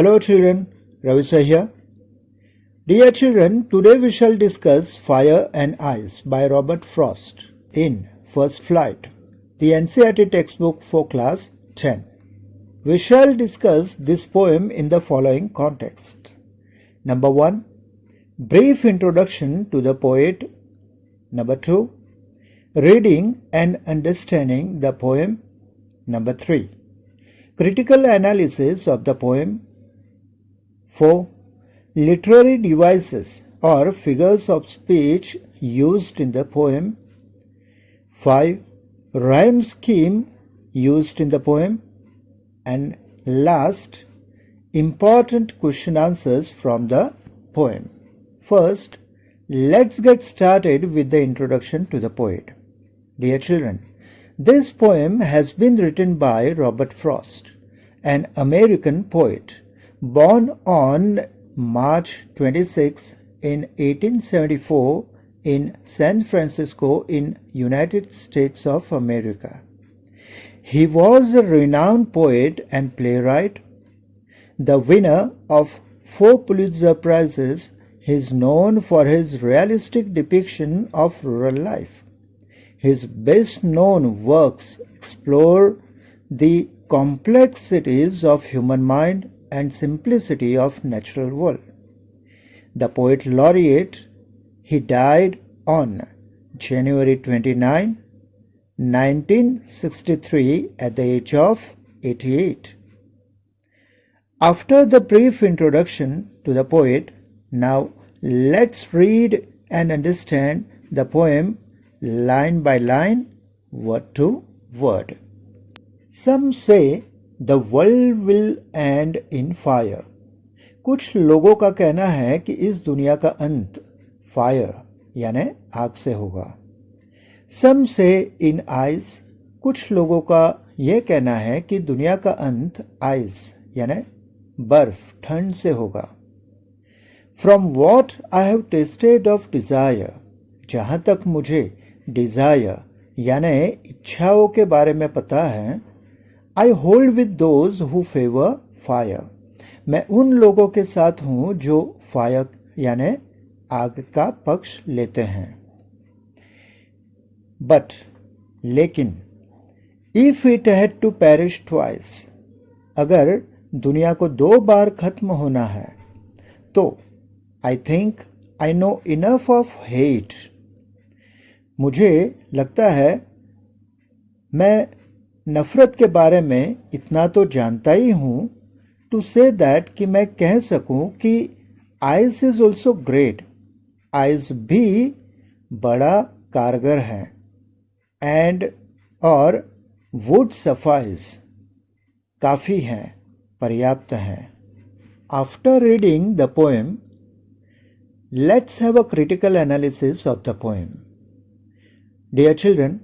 Hello children, Ravi sir here. Dear children, today we shall discuss Fire and Ice by Robert Frost in First Flight, the NCERT textbook for class 10. We shall discuss this poem in the following context. Number 1, brief introduction to the poet. Number 2, reading and understanding the poem. Number 3, critical analysis of the poem. 4. Literary devices or figures of speech used in the poem. 5. Rhyme scheme used in the poem. And last, important question answers from the poem. First, let's get started with the introduction to the poet. Dear children, this poem has been written by Robert Frost, an American poet born on March 26 in 1874 in San Francisco in United States of America. He was a renowned poet and playwright. The winner of 4 Pulitzer Prizes, he is known for his realistic depiction of rural life. His best-known works explore the complexities of human mind and simplicity of natural world. The poet laureate, he died on January 29, 1963 at the age of 88. After the brief introduction to the poet, now let's read and understand the poem line by line, word to word. Some say the world will end in fire. कुछ लोगों का कहना है कि इस दुनिया का अंत फायर यानी आग से होगा. Some say in ice. कुछ लोगों का यह कहना है कि दुनिया का अंत आइस यानी बर्फ ठंड से होगा. From what I have tasted of desire. जहाँ तक मुझे डिजायर यानी इच्छाओं के बारे में पता है, I hold with those who favor fire. मैं उन लोगों के साथ हूँ जो फायर यानी आग का पक्ष लेते हैं. But लेकिन if it had to perish twice, अगर दुनिया को 2 बार खत्म होना है, तो I think I know enough of hate. मुझे लगता है मैं नफरत के बारे में इतना तो जानता ही हूँ टू से दैट कि मैं कह सकूँ कि ice is also great. Ice भी बड़ा कारगर है. एंड और वुड सफाइज काफ़ी हैं, पर्याप्त हैं. After reading the poem, let's have a critical analysis of the poem. Dear children,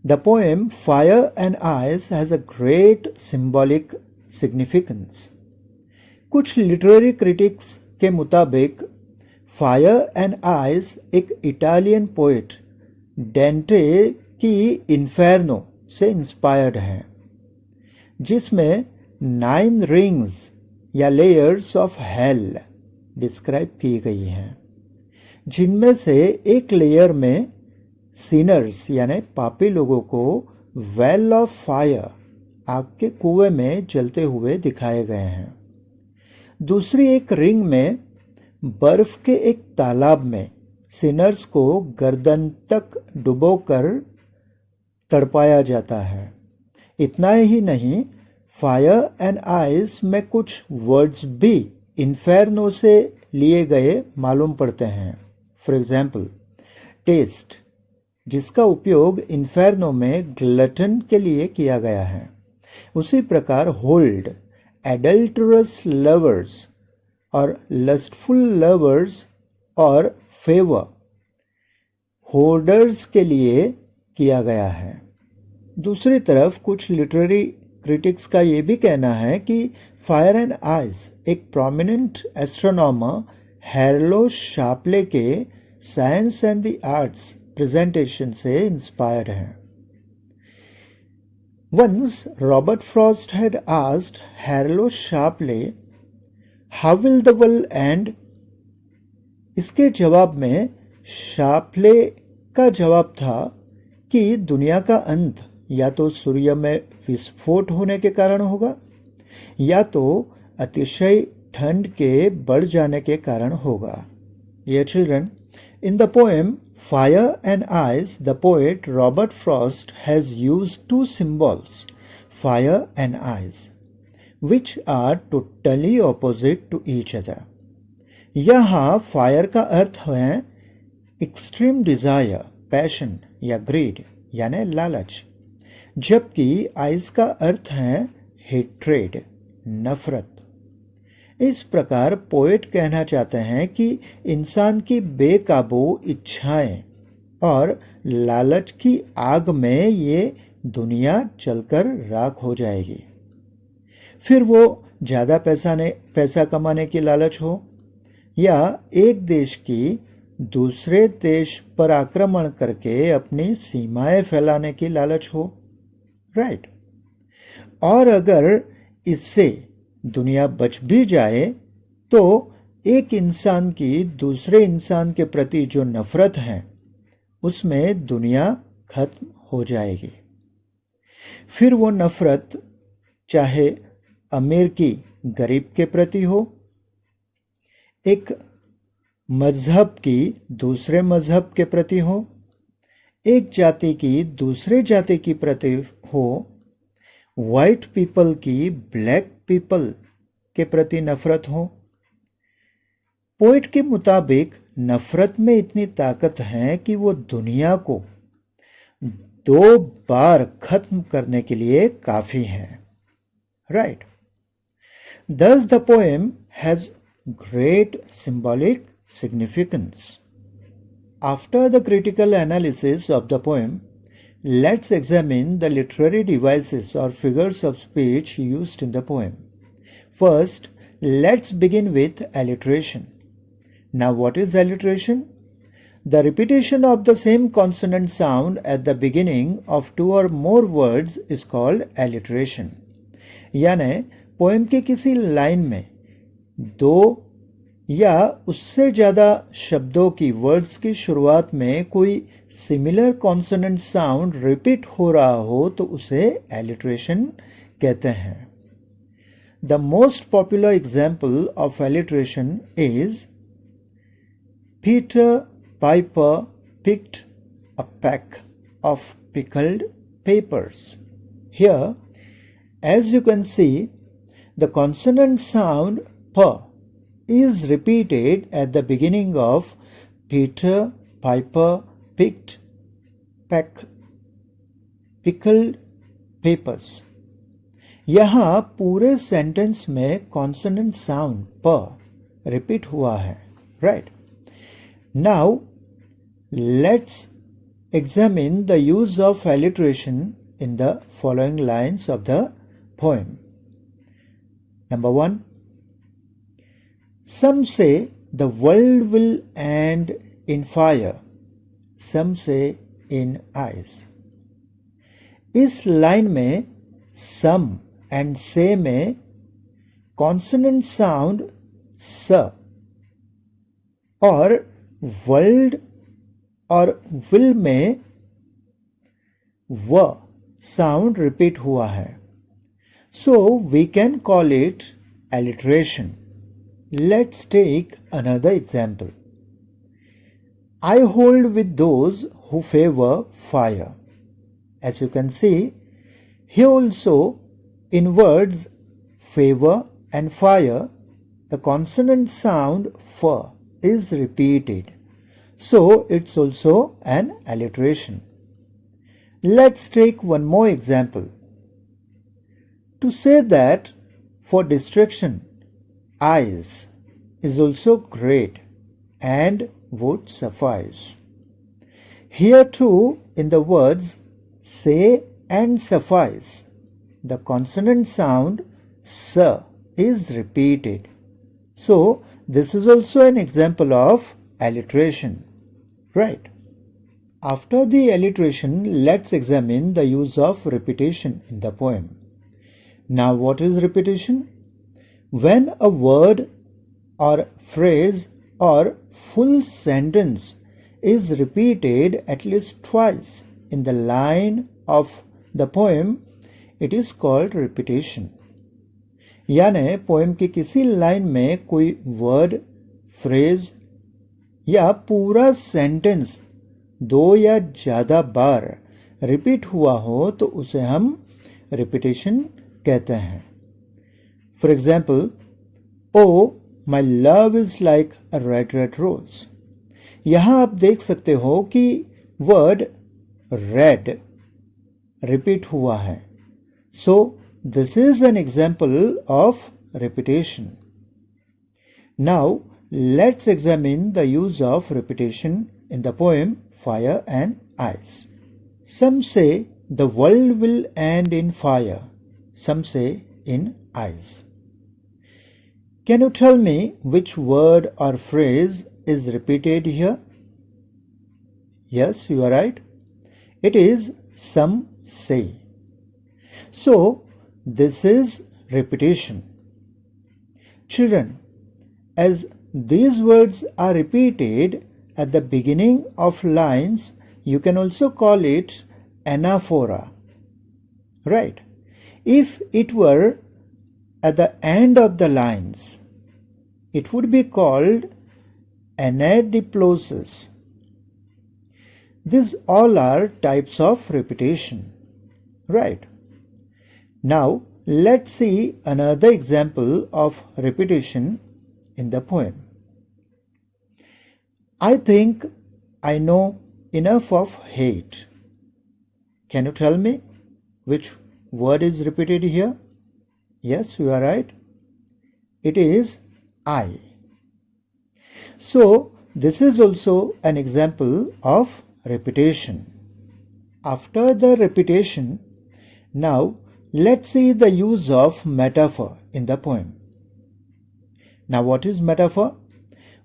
the poem Fire and Ice has a great symbolic significance. कुछ लिटरेरी क्रिटिक्स के मुताबिक फायर एंड आइस एक Italian poet Dante की इन्फेर्नो से inspired है, जिसमें 9 rings या layers of hell describe की गई हैं, जिनमें से एक लेयर में सिनर्स यानी पापी लोगों को वेल ऑफ फायर आग के कुएं में जलते हुए दिखाए गए हैं. दूसरी एक रिंग में बर्फ के एक तालाब में सिनर्स को गर्दन तक डुबोकर तड़पाया जाता है. इतना ही नहीं, फायर एंड आइस में कुछ वर्ड्स भी इन्फेर्नो से लिए गए मालूम पड़ते हैं. फॉर एग्जाम्पल, टेस्ट, जिसका उपयोग इन्फेर्नो में ग्लटन के लिए किया गया है. उसी प्रकार होल्ड, एडल्टरस लवर्स और लस्टफुल लवर्स, और फेवर, होर्डर्स के लिए किया गया है. दूसरी तरफ कुछ लिटरेरी क्रिटिक्स का ये भी कहना है कि फायर एंड आइस एक प्रोमिनेंट एस्ट्रोनॉमर हैरलो शार्पले के science and the arts presentation से इंस्पायर्ड है. Once Robert Frost had asked Harlow Shapley how will the world and? इसके जवाब में शार्पले का जवाब था कि दुनिया का अंत या तो सूर्य में विस्फोट होने के कारण होगा या तो अतिशय ठंड के बढ़ जाने के कारण होगा। Dear children, in the poem Fire and Ice, the poet Robert Frost has used two symbols, fire and ice, which are totally opposite to each other. यहाँ फायर का अर्थ है एक्सट्रीम डिजायर, पैशन या ग्रीड यानी लालच, जबकि ice का अर्थ है hatred, नफरत। इस प्रकार पोएट कहना चाहते हैं कि इंसान की बेकाबू इच्छाएं और लालच की आग में ये दुनिया जलकर राख हो जाएगी। फिर वो ज़्यादा पैसा कमाने की लालच हो या एक देश की दूसरे देश पर आक्रमण करके अपनी सीमाएं फैलाने की लालच हो, राइट। और अगर इससे दुनिया बच भी जाए तो एक इंसान की दूसरे इंसान के प्रति जो नफरत है उसमें दुनिया खत्म हो जाएगी। फिर वो नफरत चाहे अमीर की गरीब के प्रति हो, एक मजहब की दूसरे मजहब के प्रति हो, एक जाति की दूसरे जाति की प्रति हो, वाइट पीपल की ब्लैक पीपल के प्रति नफरत हो। पोएट के मुताबिक नफरत में इतनी ताकत है कि वो दुनिया को 2 बार खत्म करने के लिए काफी है, right. Thus the poem has great symbolic significance. After the critical analysis of the poem, let's examine the literary devices or figures of speech used in the poem. First, let's begin with alliteration. Now, what is alliteration? The repetition of the same consonant sound at the beginning of 2 or more words is called alliteration. यानी poem के किसी line में 2 या उससे ज़्यादा शब्दों की words की शुरुआत में कोई सिमिलर कॉन्सोनेंट साउंड रिपीट हो रहा हो तो उसे एलिट्रेशन कहते हैं। The most popular example of alliteration is Peter Piper picked a pack of pickled peppers. Here, as you can see, the consonant sound p is repeated at the beginning of Peter Piper picked pickled peppers. यहाँ पूरे sentence में consonant sound प repeat हुआ है, right. Now let's examine the use of alliteration in the following lines of the poem. Number 1, some say the world will end in fire, some say in ice. इस line में some and say में consonant sound स और world और will में व sound repeat हुआ है, so we can call it alliteration. Let's take another example. I hold with those who favor fire. As you can see, here also in words favor and fire, the consonant sound f is repeated. So it's also an alliteration. Let's take one more example. To say that for distraction, eyes is also great and would suffice. Here too, in the words say and suffice, the consonant sound s is repeated. So, this is also an example of alliteration, right? After the alliteration, let's examine the use of repetition in the poem. Now, what is repetition? When a word or phrase or full sentence is repeated at least twice in the line of the poem, it is called repetition. यानी poem की किसी line में कोई word, phrase या पूरा sentence 2 या ज़्यादा बार repeat हुआ हो तो उसे हम रिपीटेशन कहते हैं. For example, oh my love is like a red red rose. यहाँ आप देख सकते हो कि वर्ड रेड रिपीट हुआ है. सो this is an example of repetition. Now let's examine the use of repetition in the poem Fire and Ice. Some say the world will end in fire, some say in ice. Can you tell me which word or phrase is repeated here? Yes, you are right. It is some say. So this is repetition. Children, as these words are repeated at the beginning of lines, you can also call it anaphora. Right? If it were at the end of the lines, it would be called anadiplosis. These all are types of repetition. Right? Now let's see another example of repetition in the poem. I think I know enough of hate. Can you tell me which word is repeated here? Yes, you are right. It is I. So this is also an example of repetition. After the repetition, now let's see the use of metaphor in the poem. Now what is metaphor?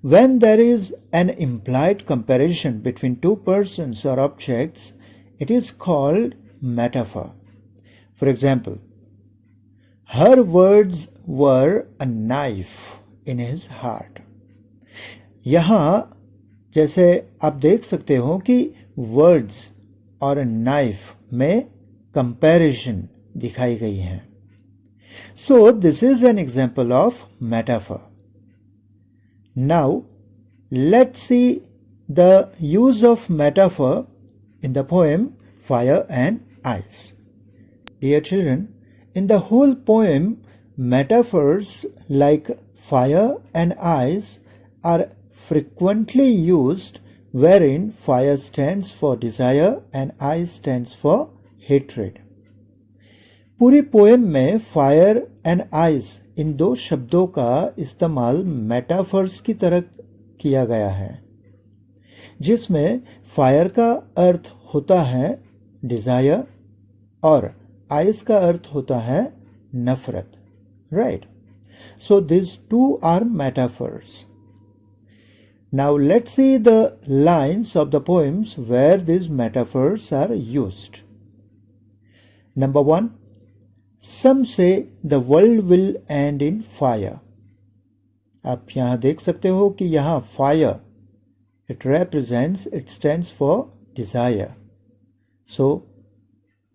When there is an implied comparison between two persons or objects, it is called metaphor. For example, her words were a knife in his heart. यहाँ जैसे आप देख सकते हो कि words और knife में comparison दिखाई गई है. So this is an example of metaphor. Now let's see the use of metaphor in the poem Fire and Ice. Dear children, in the whole poem, metaphors like fire and ice are frequently used, wherein fire stands for desire and ice stands for hatred. पूरी poem में fire and ice in दो शब्दों का इस्तेमाल metaphors की तरह किया गया है, जिसमें फायर का अर्थ होता है डिजायर और आइस का अर्थ होता है नफरत. Right? So this two are metaphors. Now let's see the lines of the poems where this metaphors are used. Number 1, Some say the world will end in fire. आप यहाँ देख सकते हो कि यहाँ fire, it represents, it stands for desire. So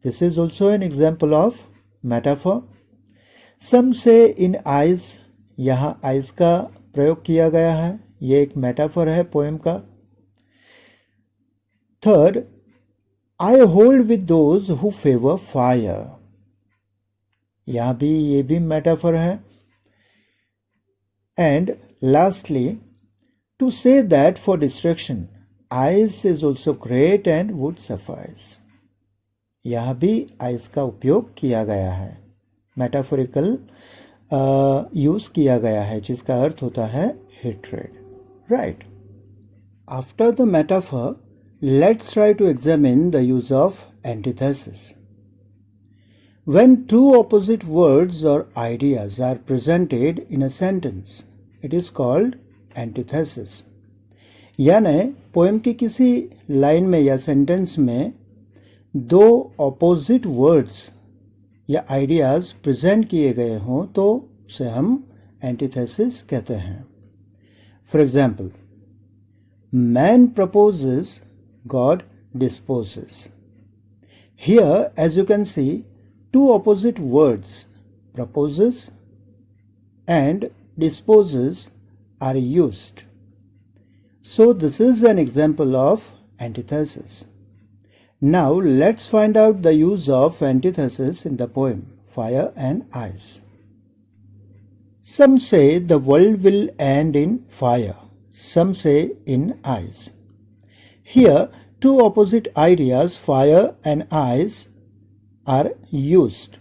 this is also an example of metaphor. Some say in ice, यहाँ ice का प्रयोग किया गया है, ये एक metaphor है पोएम का. Third, I hold with those who favor fire. यहाँ भी ये भी मेटाफर है. And lastly, to say that for destruction ice is also great and would suffice. यहाँ भी आइस का उपयोग किया गया है, मेटाफोरिकल यूज किया गया है, जिसका अर्थ होता है hatred. Right? After the metaphor, let's try to examine the use of antithesis. When two opposite words or ideas are presented in a sentence, it is called antithesis. यानी पोएम की किसी लाइन में या सेंटेंस में दो opposite words या ideas present किए गए हों तो उसे हम एंटीथेसिस कहते हैं. For example, man proposes, God disposes. Here, as you can see, two opposite words, proposes and disposes, are used. So this is an example of antithesis. Now let's find out the use of antithesis in the poem Fire and Ice. Some say the world will end in fire, some say in ice. Here, two opposite ideas, fire and ice, are used.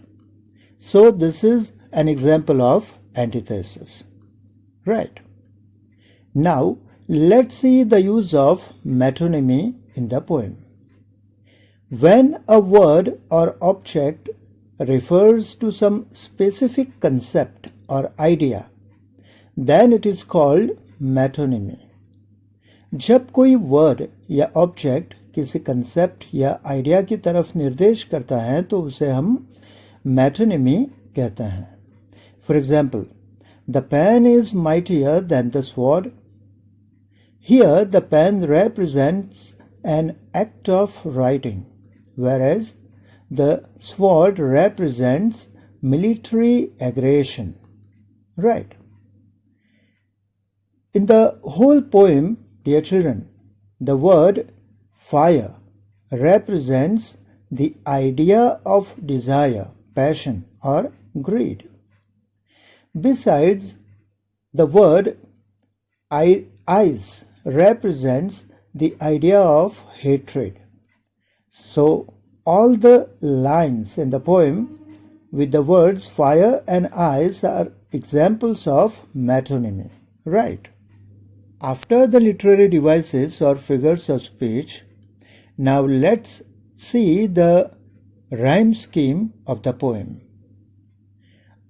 So this is an example of antithesis. Right. Now let's see the use of metonymy in the poem. When a word or object refers to some specific concept or idea, then it is called metonymy. जब कोई word या object किसी concept या idea की तरफ निर्देश करता है तो उसे हम मेटोनिमी कहते हैं. For example, the pen is mightier than the sword. Here the pen represents an act of writing, whereas the sword represents military aggression. Right. In the whole poem, dear children, the word fire represents the idea of desire, passion, or greed. Besides, the word ice represents the idea of hatred. So, all the lines in the poem with the words fire and ice are examples of metonymy. Right. After the literary devices or figures of speech, now let's see the rhyme scheme of the poem.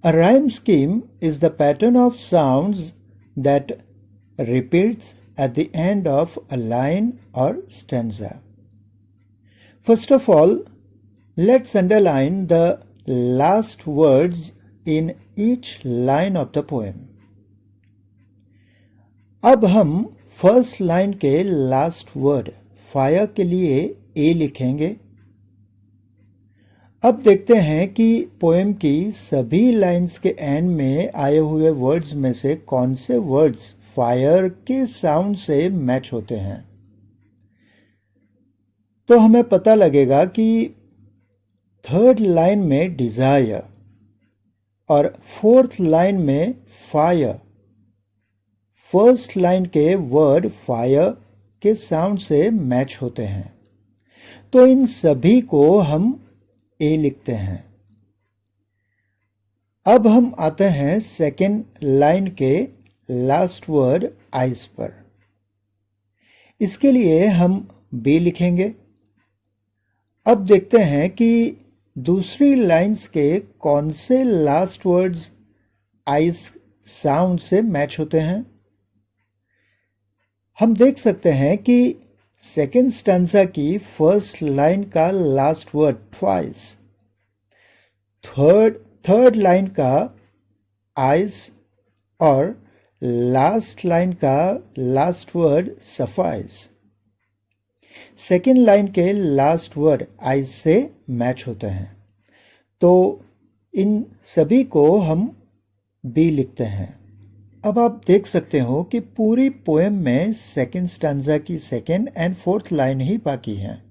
A rhyme scheme is the pattern of sounds that repeats at the end of a line or stanza. First of all, let's underline the last words in each line of the poem. अब हम first line के last word fire के लिए ए लिखेंगे. अब देखते हैं कि पोएम की सभी लाइंस के एंड में आए हुए वर्ड्स में से कौन से वर्ड्स फायर के साउंड से मैच होते हैं. तो हमें पता लगेगा कि थर्ड लाइन में डिजायर और फोर्थ लाइन में फायर फर्स्ट लाइन के वर्ड फायर के साउंड से मैच होते हैं. तो इन सभी को हम ए लिखते हैं. अब हम आते हैं सेकेंड लाइन के लास्ट वर्ड आइस पर. इसके लिए हम बी लिखेंगे. अब देखते हैं कि दूसरी लाइंस के कौन से लास्ट वर्ड्स आइस साउंड से मैच होते हैं. हम देख सकते हैं कि सेकेंड स्टैंजा की फर्स्ट लाइन का last word twice, third line का आइस और लास्ट लाइन का last word suffice second line के लास्ट वर्ड आइस से मैच होते हैं. तो इन सभी को हम बी लिखते हैं. अब आप देख सकते हो कि पूरी पोएम में सेकेंड स्टैंजा की सेकेंड एंड फोर्थ लाइन ही बाकी हैं.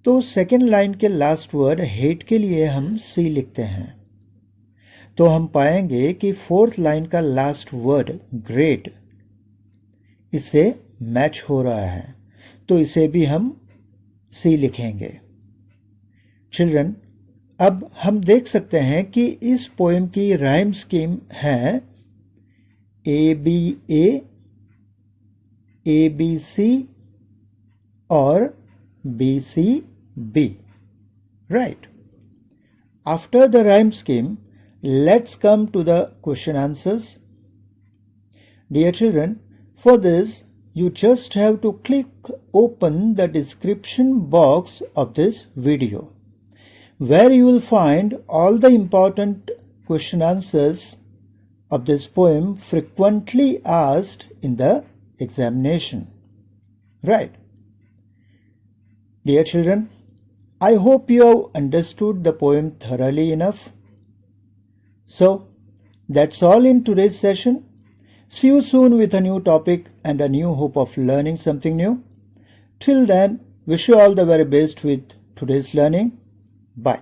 तो सेकेंड लाइन के लास्ट वर्ड हेट के लिए हम सी लिखते हैं. तो हम पाएंगे कि फोर्थ लाइन का लास्ट वर्ड ग्रेट इससे मैच हो रहा है. तो इसे भी हम सी लिखेंगे. चिल्ड्रन, अब हम देख सकते हैं कि इस पोएम की राइम स्कीम है ए बी सी और B C B. Right. After the rhyme scheme, let's come to the question answers. Dear children, for this you just have to click open the description box of this video, where you will find all the important question answers of this poem frequently asked in the examination. Right. Dear children, I hope you have understood the poem thoroughly enough. So, that's all in today's session. See you soon with a new topic and a new hope of learning something new. Till then, wish you all the very best with today's learning. Bye.